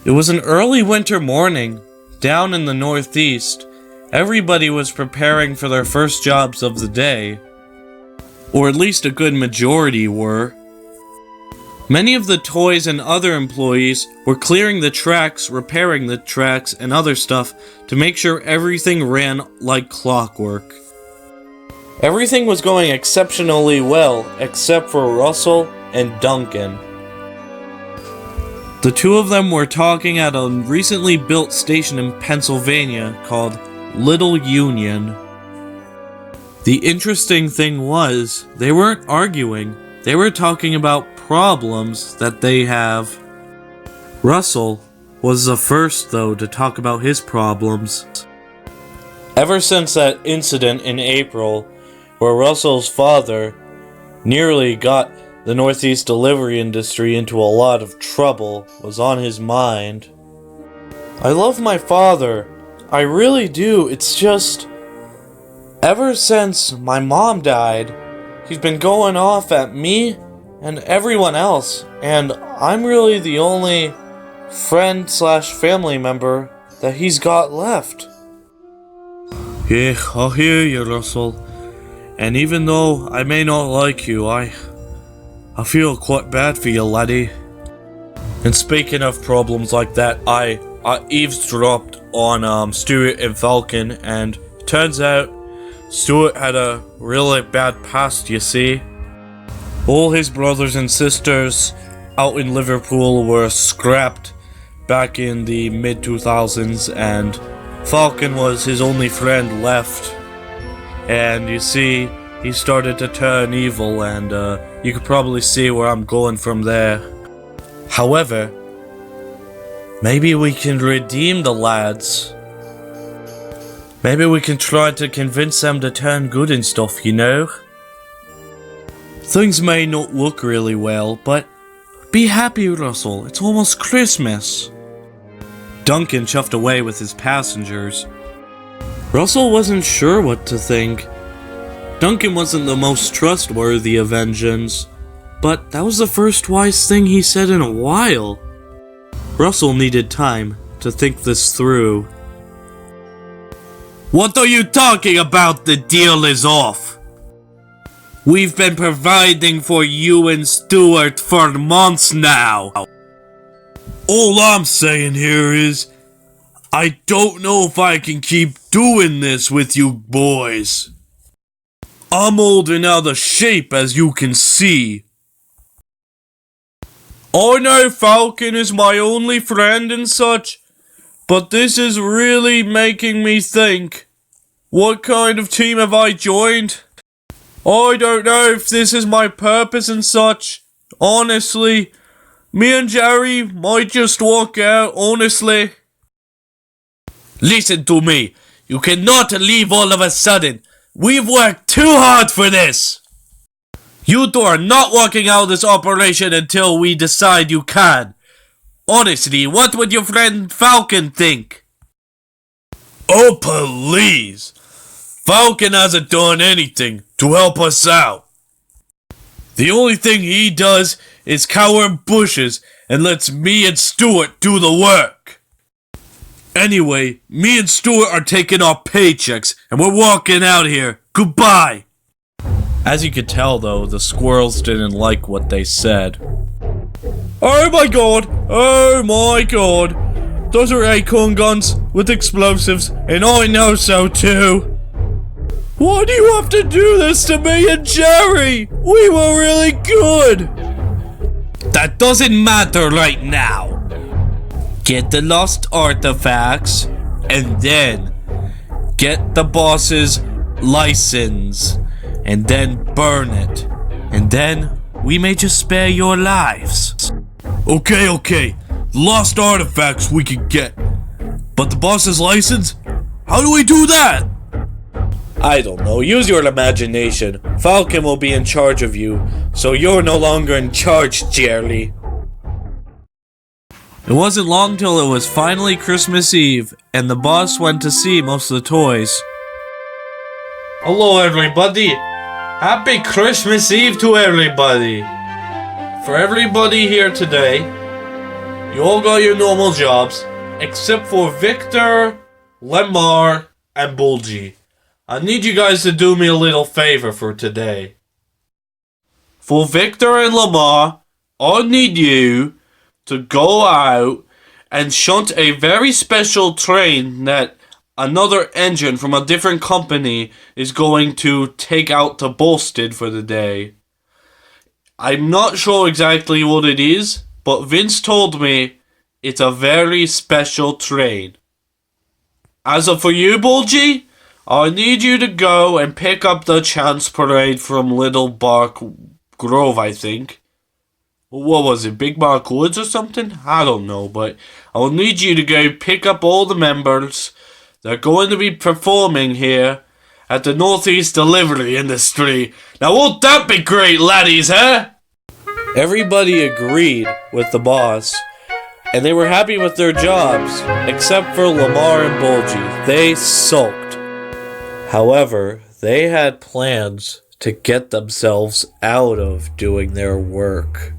It was an early winter morning, down in the Northeast. Everybody was preparing for their first jobs of the day, or at least a good majority were. Many of the toys and other employees were clearing the tracks, repairing the tracks, and other stuff to make sure everything ran like clockwork. Everything was going exceptionally well, except for Russell and Duncan. The two of them were talking at a recently built station in Pennsylvania called Little Union. The interesting thing was, they weren't arguing, they were talking about problems that they have. Russell was the first, though, to talk about his problems. Ever since that incident in April, where Russell's father nearly got the Northeast delivery industry into a lot of trouble, was on his mind. I love my father, I really do. It's just, ever since my mom died, he's been going off at me and everyone else, and I'm really the only friend/family member that he's got left. Yeah, I hear you, Russell. And even though I may not like you, I feel quite bad for you, laddie. And speaking of problems like that, I eavesdropped on Stuart and Falcon, and turns out Stuart had a really bad past, you see. All his brothers and sisters out in Liverpool were scrapped back in the mid-2000s, and Falcon was his only friend left. And you see, he started to turn evil, and you could probably see where I'm going from there. However, maybe we can redeem the lads. Maybe we can try to convince them to turn good and stuff, you know? Things may not look really well, but be happy, Russell. It's almost Christmas. Duncan chuffed away with his passengers. Russell wasn't sure what to think. Duncan wasn't the most trustworthy of engines, but that was the first wise thing he said in a while. Russell needed time to think this through. What are you talking about? The deal is off. We've been providing for you and Stuart for months now. All I'm saying here is, I don't know if I can keep doing this with you boys. I'm old and out of shape, as you can see. I know Falcon is my only friend and such, but this is really making me think. What kind of team have I joined? I don't know if this is my purpose and such. Honestly, me and Jerry might just walk out, honestly. Listen to me. You cannot leave all of a sudden. We've worked too hard for this. You two are not walking out of this operation until we decide you can. Honestly, what would your friend Falcon think? Oh, please. Falcon hasn't done anything to help us out. The only thing he does is cower in bushes and lets me and Stuart do the work. Anyway, me and Stuart are taking our paychecks and we're walking out here. Goodbye. As you could tell, though, the squirrels didn't like what they said. Oh my god! Oh my god! Those are acorn guns with explosives, and I know so too! Why do you have to do this to me and Jerry? We were really good! That doesn't matter right now! Get the lost artifacts, and then get the boss's license, and then burn it, and then we may just spare your lives. Okay, lost artifacts we can get, but the boss's license? How do we do that? I don't know, use your imagination. Falcon will be in charge of you, so you're no longer in charge, Jerry. It wasn't long till it was finally Christmas Eve, and the boss went to see most of the toys. Hello everybody! Happy Christmas Eve to everybody! For everybody here today, You all got your normal jobs, except for Victor, Lemar, and Bulgy. I need you guys to do me a little favor for today. For Victor and Lemar, I need you to go out and shunt a very special train that another engine from a different company is going to take out to Bolstead for the day. I'm not sure exactly what it is, but Vince told me it's a very special train. As for you, Bulgy, I need you to go and pick up the Chance Parade from Little Bark Grove, I think. What was it, Big Bark Woods or something? I don't know, but I'll need you to go pick up all the members. They're going to be performing here at the NorthEast delivery industry. Now won't that be great, laddies, huh? Everybody agreed with the boss, and they were happy with their jobs, except for Lemar and Bulgy. They sulked. However, they had plans to get themselves out of doing their work.